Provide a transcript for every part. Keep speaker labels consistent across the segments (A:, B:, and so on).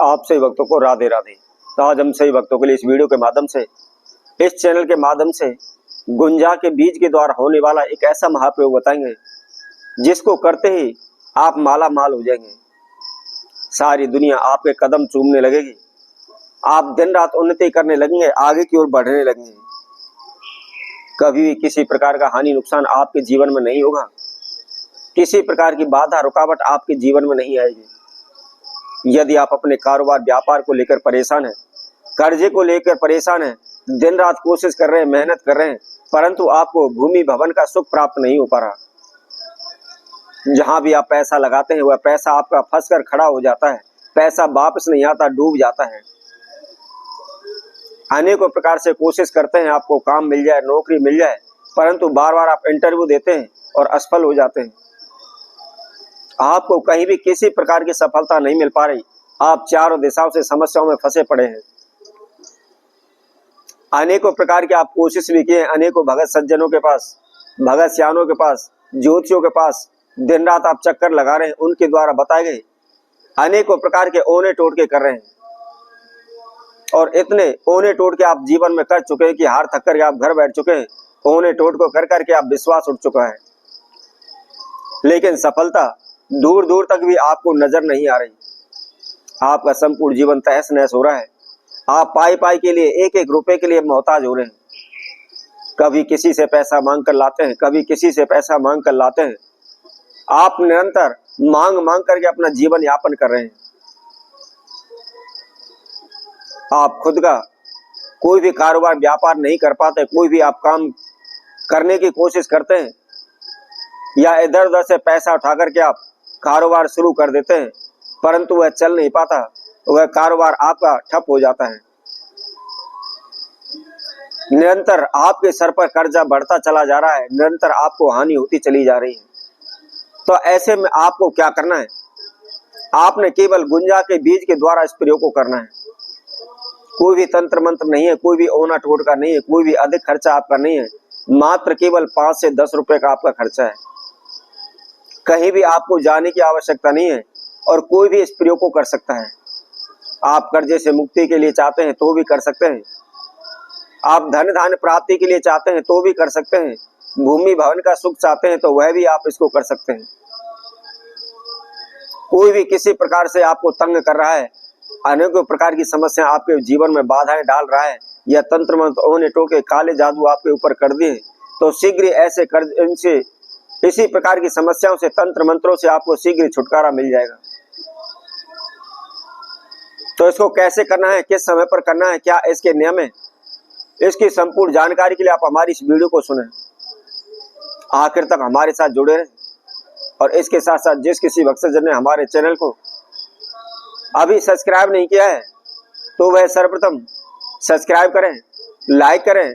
A: आप सभी भक्तों को राधे राधे। तो आज हम सभी भक्तों के लिए इस वीडियो के माध्यम से, इस चैनल के माध्यम से गुंजा के बीज के द्वारा होने वाला एक ऐसा महाप्रयोग बताएंगे जिसको करते ही आप माला माल हो जाएंगे। सारी दुनिया आपके कदम चूमने लगेगी, आप दिन रात उन्नति करने लगेंगे, आगे की ओर बढ़ने लगेंगे। कभी भी किसी प्रकार का हानि नुकसान आपके जीवन में नहीं होगा, किसी प्रकार की बाधा रुकावट आपके जीवन में नहीं आएगी। यदि आप अपने कारोबार व्यापार को लेकर परेशान हैं, कर्जे को लेकर परेशान हैं, दिन रात कोशिश कर रहे हैं, मेहनत कर रहे हैं, परंतु आपको भूमि भवन का सुख प्राप्त नहीं हो पा रहा। जहां भी आप पैसा लगाते हैं वह पैसा आपका फंसकर खड़ा हो जाता है, पैसा वापस नहीं आता, डूब जाता है। अनेकों प्रकार से कोशिश करते हैं आपको काम मिल जाए, नौकरी मिल जाए, परंतु बार बार आप इंटरव्यू देते हैं और असफल हो जाते हैं। आपको कहीं भी किसी प्रकार की सफलता नहीं मिल पा रही, आप चारों दिशाओं से समस्याओं में फंसे पड़े हैं। अनेकों प्रकार की आप कोशिश भी किए, अनेकों भगत सज्जनों के पास, भगत सियानों के पास, ज्योतिषियों के पास दिन रात आप चक्कर लगा रहे हैं, उनके द्वारा बताए गए अनेकों प्रकार के ओने टोटके कर रहे हैं और इतने ओने टोटके आप जीवन में कर चुके हैं कि हार थक करके आप घर बैठ चुके हैं। ओने टोटको कर करके आप विश्वास उठ चुका है, लेकिन सफलता दूर दूर तक भी आपको नजर नहीं आ रही। आपका संपूर्ण जीवन तहस नहस हो रहा है। आप पाई पाई के लिए, एक एक रुपए के लिए मोहताज हो रहे हैं। कभी किसी से पैसा मांग कर लाते हैं, कभी किसी से पैसा मांग कर लाते हैं। आप निरंतर मांग मांग करके अपना जीवन यापन कर रहे हैं। आप खुद का कोई भी कारोबार व्यापार नहीं कर पाते, कोई भी आप काम करने की कोशिश करते हैं या इधर उधर से पैसा उठा करके आप कारोबार शुरू कर देते हैं, परंतु वह चल नहीं पाता, वह कारोबार आपका ठप हो जाता है। निरंतर आपके सर पर कर्जा बढ़ता चला जा रहा है, निरंतर आपको हानि होती चली जा रही है। तो ऐसे में आपको क्या करना है? आपने केवल गुंजा के बीज के द्वारा इस प्रयोग को करना है। कोई भी तंत्र मंत्र नहीं है, कोई भी ओना टोटका नहीं है, कोई भी अधिक खर्चा आपका नहीं है। मात्र केवल 5 से 10 रुपए का आपका खर्चा है। कहीं भी आपको जाने की आवश्यकता नहीं है और कोई भी इस प्रयोग को कर सकता है। आप कर्जे से मुक्ति के लिए चाहते हैं तो भी कर सकते हैं, आप धन धान्य प्राप्ति के लिए चाहते हैं तो भी कर सकते हैं, भूमि भवन का सुख चाहते हैं तो वह भी आप इसको कर सकते हैं। कोई भी किसी प्रकार से आपको तंग कर रहा है, अनेकों प्रकार की समस्या आपके जीवन में बाधाएं डाल रहा है, या तंत्र मंत्र ओने टोके काले जादू आपके ऊपर कर दिए, तो शीघ्र ऐसे कर्ज इनसे इसी प्रकार की समस्याओं से, तंत्र मंत्रों से आपको शीघ्र छुटकारा मिल जाएगा। तो इसको कैसे करना है, किस समय पर करना है, क्या इसके नियम है, इसकी संपूर्ण जानकारी के लिए आप हमारी इस वीडियो को सुने, आखिर तक हमारे साथ जुड़े रहें। और इसके साथ साथ जिस किसी भक्तजन ने हमारे चैनल को अभी सब्सक्राइब नहीं किया है तो वह सर्वप्रथम सब्सक्राइब करें, लाइक करें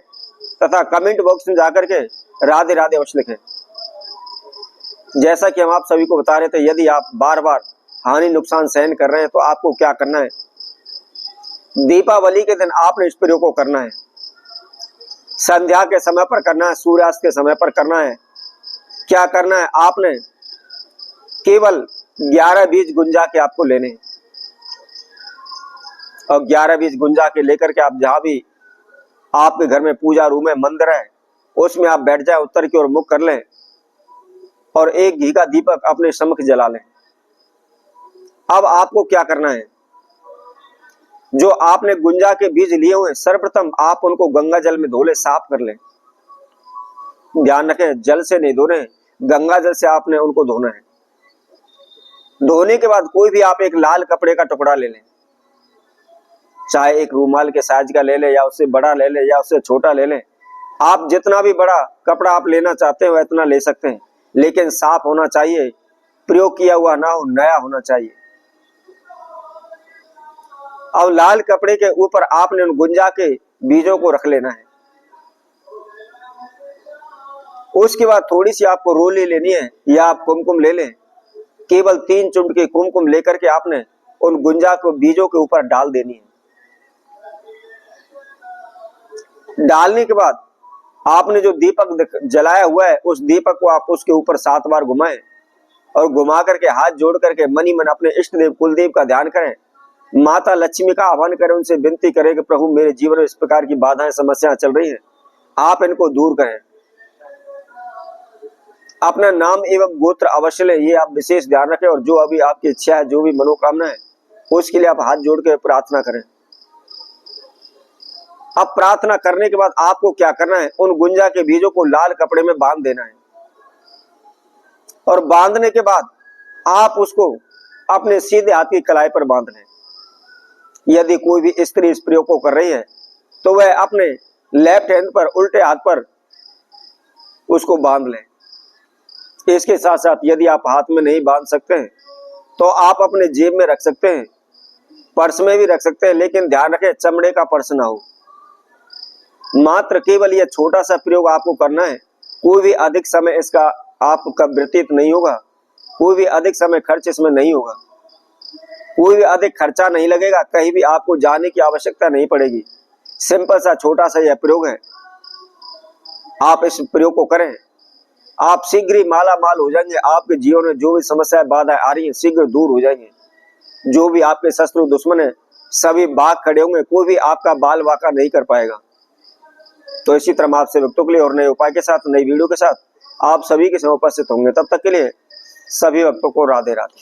A: तथा कमेंट बॉक्स में जाकर के राधे राधे अवश्य लिखें। जैसा कि हम आप सभी को बता रहे थे, यदि आप बार बार हानि नुकसान सहन कर रहे हैं तो आपको क्या करना है? दीपावली के दिन आपने इस प्रयोग को करना है। संध्या के समय पर करना है, सूर्यास्त के समय पर करना है। क्या करना है? आपने केवल 11 बीज गुंजा के आपको लेने हैं और 11 बीज गुंजा के लेकर के आप जहां भी आपके घर में पूजा रूम है, मंदिर है, उसमें आप बैठ जाए, उत्तर की ओर मुख कर लें और एक घी का दीपक अपने सम्मुख जला लें। अब आपको क्या करना है? जो आपने गुंजा के बीज लिए हुए, सर्वप्रथम आप उनको गंगा जल में धो ले, साफ कर लें। ध्यान रखें, जल से नहीं धोने, गंगा जल से आपने उनको धोना है। धोने के बाद कोई भी आप एक लाल कपड़े का टुकड़ा ले लें, चाहे एक रूमाल के साइज का ले लें या उससे बड़ा ले लें या उससे छोटा ले लें। आप जितना भी बड़ा कपड़ा आप लेना चाहते हो इतना ले सकते हैं, लेकिन साफ होना चाहिए, प्रयोग किया हुआ ना हो, नया होना चाहिए। अब लाल कपड़े के ऊपर आपने उन गुंजा के बीजों को रख लेना है। उसके बाद थोड़ी सी आपको रोली लेनी है या आप कुमकुम ले लें। केवल 3 चुटकी कुमकुम लेकर के आपने उन गुंजा को बीजों के ऊपर डाल देनी है। डालने के बाद आपने जो दीपक जलाया हुआ है उस दीपक को आप उसके ऊपर 7 बार घुमाएं और घुमा करके हाथ जोड़ करके मनी मन अपने इष्ट देव कुलदेव का ध्यान करें माता लक्ष्मी का आह्वान करें, उनसे विनती करें कि प्रभु मेरे जीवन में इस प्रकार की बाधाएं समस्याएं चल रही हैं, आप इनको दूर करें। अपना नाम एवं गोत्र अवश्य लें, ये आप विशेष ध्यान रखें। और जो अभी आपकी इच्छा है, जो भी मनोकामना है, उसके लिए आप हाथ जोड़ के प्रार्थना करें। अब प्रार्थना करने के बाद आपको क्या करना है, उन गुंजा के बीजों को लाल कपड़े में बांध देना है। और बांधने के बाद आप उसको अपने सीधे हाथ की कलाई पर बांध लें। यदि कोई भी स्त्री इस प्रयोग को कर रही है तो वह अपने लेफ्ट हैंड पर, उल्टे हाथ पर उसको बांध लें। इसके साथ साथ यदि आप हाथ में नहीं बांध सकते हैं तो आप अपने जेब में रख सकते हैं, पर्स में भी रख सकते हैं, लेकिन ध्यान रखें चमड़े का पर्स ना हो। मात्र केवल यह छोटा सा प्रयोग आपको करना है। कोई भी अधिक समय इसका आपका व्यतीत नहीं होगा, कोई भी अधिक समय खर्च इसमें नहीं होगा, कोई भी अधिक खर्चा नहीं लगेगा, कहीं भी आपको जाने की आवश्यकता नहीं पड़ेगी। सिंपल सा छोटा सा यह प्रयोग है, आप इस प्रयोग को करें, आप शीघ्र ही माला माल हो जाएंगे। आपके जीवन में जो भी समस्याएं बाधाएं आ रही हैं शीघ्र दूर हो जाएंगे। जो भी आपके शत्रु दुश्मन है सभी भाग खड़े होंगे, कोई भी आपका बाल वाका नहीं कर पाएगा। तो इसी तरह हम आपसे भक्तों के लिए और नए उपाय के साथ, नई वीडियो के साथ आप सभी के समय उपस्थित होंगे। तब तक के लिए सभी भक्तों को राधे राधे।